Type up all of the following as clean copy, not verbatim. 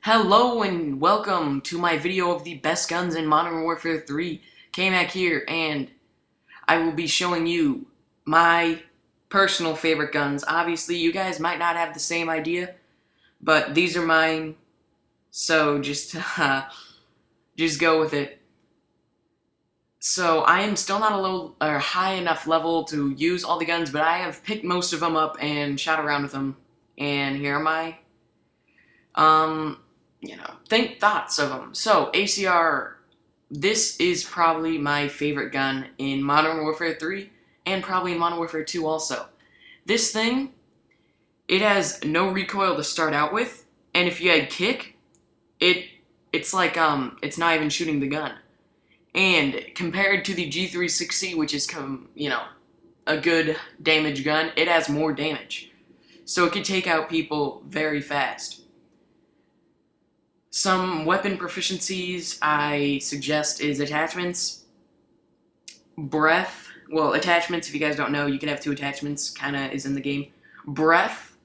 Hello and welcome to my video of the best guns in Modern Warfare 3. K-Mac here, and I will be showing you my personal favorite guns. Obviously, you guys might not have the same idea, but these are mine, so just go with it. So I am still not a low or high enough level to use all the guns, but I have picked most of them up and shot around with them. And here are my think thoughts of them. So, ACR, this is probably my favorite gun in Modern Warfare 3, and probably in Modern Warfare 2 also. This thing, it has no recoil to start out with, and if you had kick, it's like, it's not even shooting the gun. And compared to the G360, which is, a good damage gun, it has more damage. So it could take out people very fast. Some weapon proficiencies I suggest is attachments, breath. Well, attachments, if you guys don't know, you can have two attachments, kinda is in the game. Breath,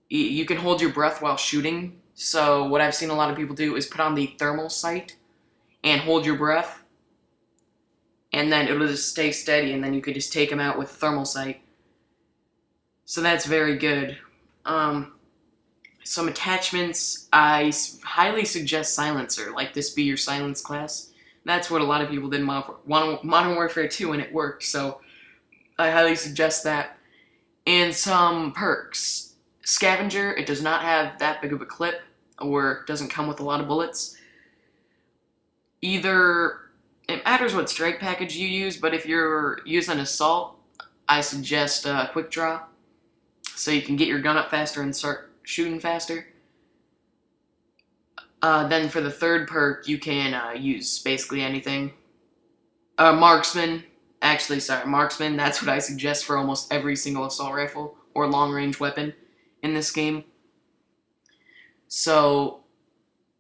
you can hold your breath while shooting. So what I've seen a lot of people do is put on the thermal sight and hold your breath, and then it'll just stay steady, and then you could just take them out with thermal sight. So that's very good. Some attachments, I highly suggest silencer, like this be your silence class. That's what a lot of people did in Modern Warfare 2, and it worked, so I highly suggest that. And some perks. Scavenger, it does not have that big of a clip, or doesn't come with a lot of bullets. Either, it matters what strike package you use, but if you're using assault, I suggest quick draw, so you can get your gun up faster and start shooting faster. Then for the third perk, you can use basically anything. Marksman, marksman, that's what I suggest for almost every single assault rifle or long-range weapon in this game. So,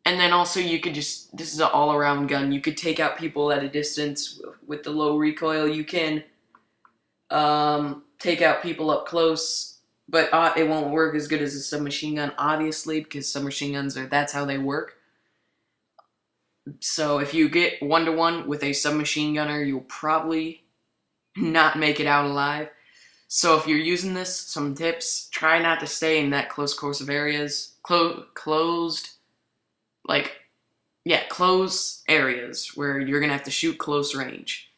and then also you could just, this is an all-around gun, you could take out people at a distance with the low recoil. You can take out people up close, but it won't work as good as a submachine gun, obviously, because submachine guns that's how they work. So if you get 1-to-1 with a submachine gunner, you'll probably not make it out alive. So if you're using this, some tips: try not to stay in that close areas. Closed areas where you're gonna have to shoot close range.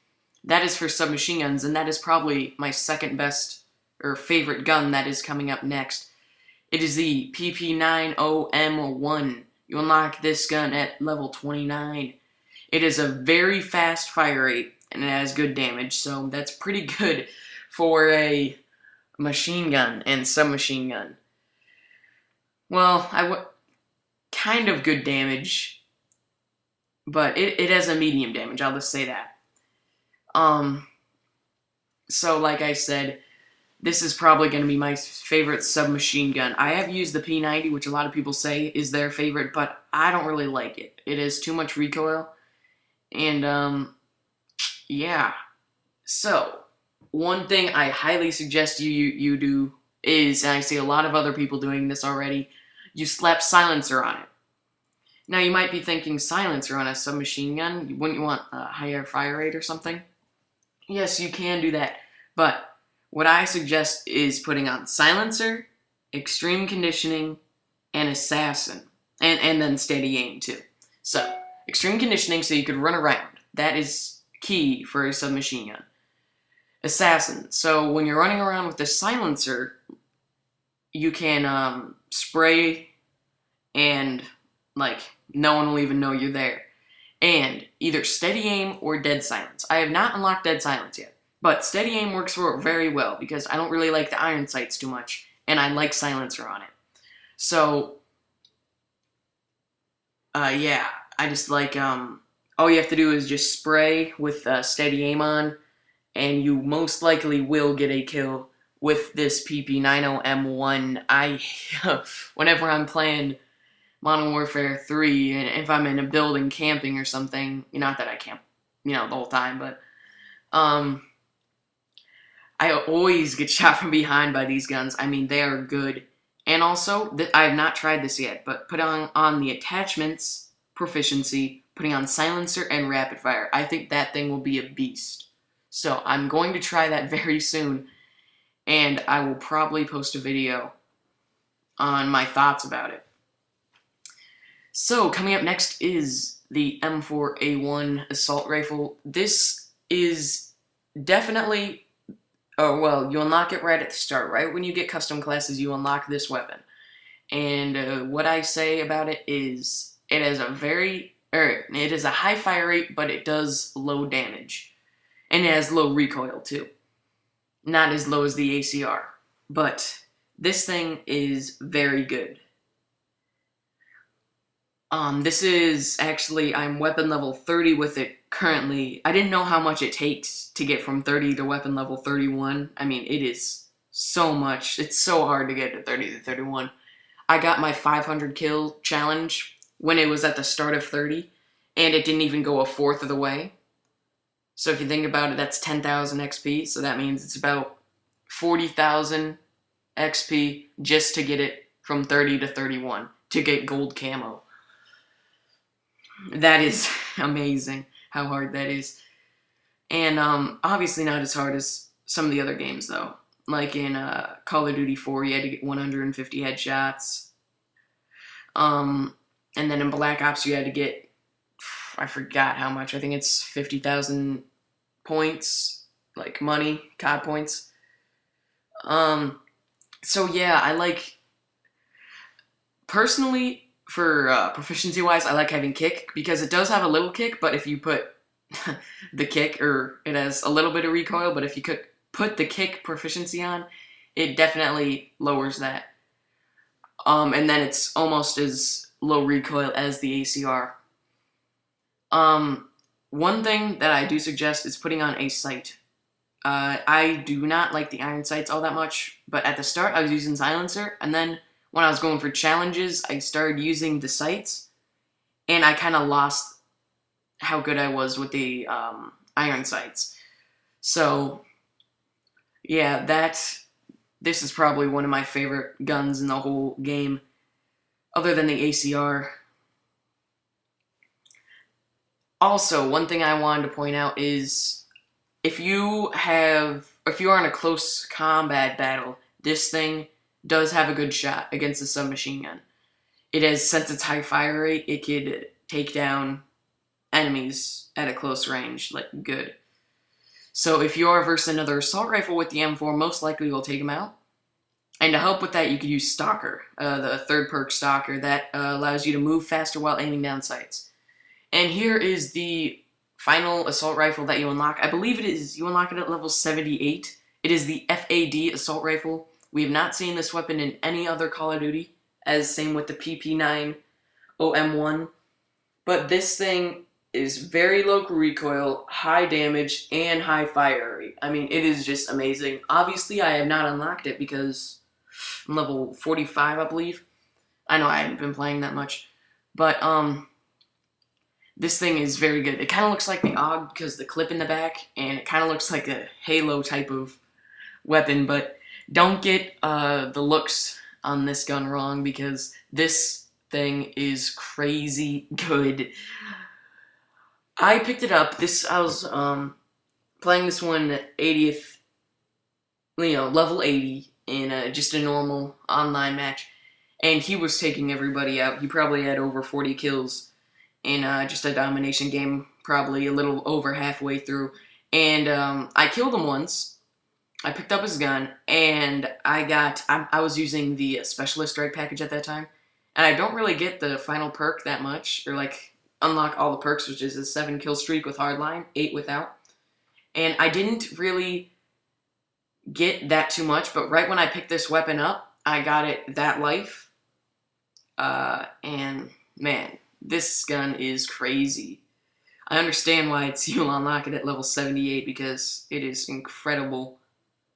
That is for submachine guns, and that is probably my second best or favorite gun that is coming up next. It is the PP90M1. You unlock this gun at level 29. It is a very fast fire rate, and it has good damage, so that's pretty good for a machine gun and submachine gun. Well, kind of good damage, but it has a medium damage, I'll just say that. So like I said, this is probably going to be my favorite submachine gun. I have used the P90, which a lot of people say is their favorite, but I don't really like it. It has too much recoil, and yeah. So, one thing I highly suggest you do is, and I see a lot of other people doing this already, you slap silencer on it. Now you might be thinking, silencer on a submachine gun? Wouldn't you want a higher fire rate or something? Yes, you can do that, but what I suggest is putting on silencer, extreme conditioning, and assassin, and then steady aim too. So, extreme conditioning so you could run around. That is key for a submachine gun. Assassin, so when you're running around with the silencer, you can spray, and no one will even know you're there. And either steady aim or dead silence. I have not unlocked dead silence yet, but steady aim works for it very well because I don't really like the iron sights too much, and I like silencer on it. So, yeah, I just like, all you have to do is just spray with steady aim on, and you most likely will get a kill with this PP90M1. Whenever I'm playing Modern Warfare 3, and if I'm in a building camping or something, not that I camp, the whole time, but, I always get shot from behind by these guns. I mean, they are good And also, I have not tried this yet, but put on the attachments proficiency, putting on silencer and rapid fire. I think that thing will be a beast. So I'm going to try that very soon, and I will probably post a video on my thoughts about it. So coming up next is the M4A1 assault rifle. This is definitely, oh well, you unlock it right at the start. Right when you get custom classes, you unlock this weapon. And what I say about it is it has it is a high fire rate, but it does low damage. And it has low recoil too. Not as low as the ACR. But this thing is very good. This is actually, I'm weapon level 30 with it currently. I didn't know how much it takes to get from 30 to weapon level 31. I mean, it is so much. It's so hard to get to 30 to 31. I got my 500 kill challenge when it was at the start of 30, and it didn't even go a fourth of the way. So if you think about it, that's 10,000 XP, so that means it's about 40,000 XP just to get it from 30 to 31, to get gold camo. That is amazing, how hard that is. And obviously not as hard as some of the other games, though. Like in Call of Duty 4, you had to get 150 headshots. And then in Black Ops, you had to get, I forgot how much. I think it's 50,000 points, like money, COD points. So yeah, I like, personally, for proficiency-wise, I like having kick, because it does have a little kick, but if you put the kick, or it has a little bit of recoil, but if you could put the kick proficiency on, it definitely lowers that. And then it's almost as low recoil as the ACR. One thing that I do suggest is putting on a sight. I do not like the iron sights all that much, but at the start I was using silencer, and then when I was going for challenges, I started using the sights, and I kind of lost how good I was with the iron sights. So, yeah, this is probably one of my favorite guns in the whole game, other than the ACR. Also, one thing I wanted to point out is, if you are in a close combat battle, this thing does have a good shot against a submachine gun. It has, since its high fire rate, it could take down enemies at a close range, like, good. So if you are versus another assault rifle with the M4, most likely you'll take them out. And to help with that, you could use Stalker, the third perk Stalker, that allows you to move faster while aiming down sights. And here is the final assault rifle that you unlock. I believe you unlock it at level 78. It is the FAD assault rifle. We have not seen this weapon in any other Call of Duty, as same with the PP9 OM1. But this thing is very low recoil, high damage, and high fire rate. I mean, it is just amazing. Obviously, I have not unlocked it because I'm level 45, I believe. I know I haven't been playing that much. But, this thing is very good. It kind of looks like the AUG because the clip in the back, and it kind of looks like a Halo type of weapon, but don't get the looks on this gun wrong, because this thing is crazy good. I picked it up. I was playing this one 80th, level 80 in just a normal online match, and he was taking everybody out. He probably had over 40 kills in just a domination game, probably a little over halfway through. And I killed him once. I picked up his gun, and I was using the Specialist Strike package at that time, and I don't really get the final perk that much, or like unlock all the perks, which is a 7 kill streak with hardline, 8 without. And I didn't really get that too much, but right when I picked this weapon up, I got it that life. And man, this gun is crazy. I understand why you'll unlock it at level 78, because it is incredible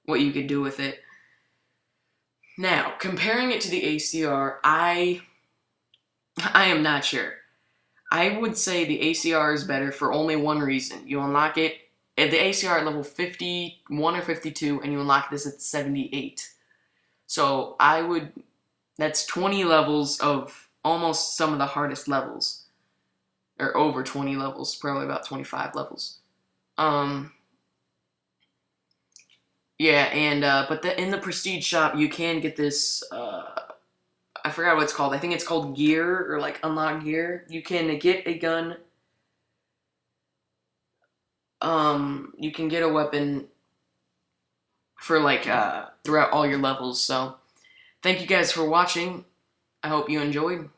what you could do with it. Now, comparing it to the ACR, I am not sure. I would say the ACR is better for only one reason. You unlock it at the ACR at level 51 or 52, and you unlock this at 78. So I would That's 20 levels of almost some of the hardest levels, or over 20 levels, probably about 25 levels. Um, yeah, and but in the prestige shop you can get this. I forgot what it's called. I think it's called gear or like unlock gear. You can get a gun. You can get a weapon for like throughout all your levels. So thank you guys for watching. I hope you enjoyed.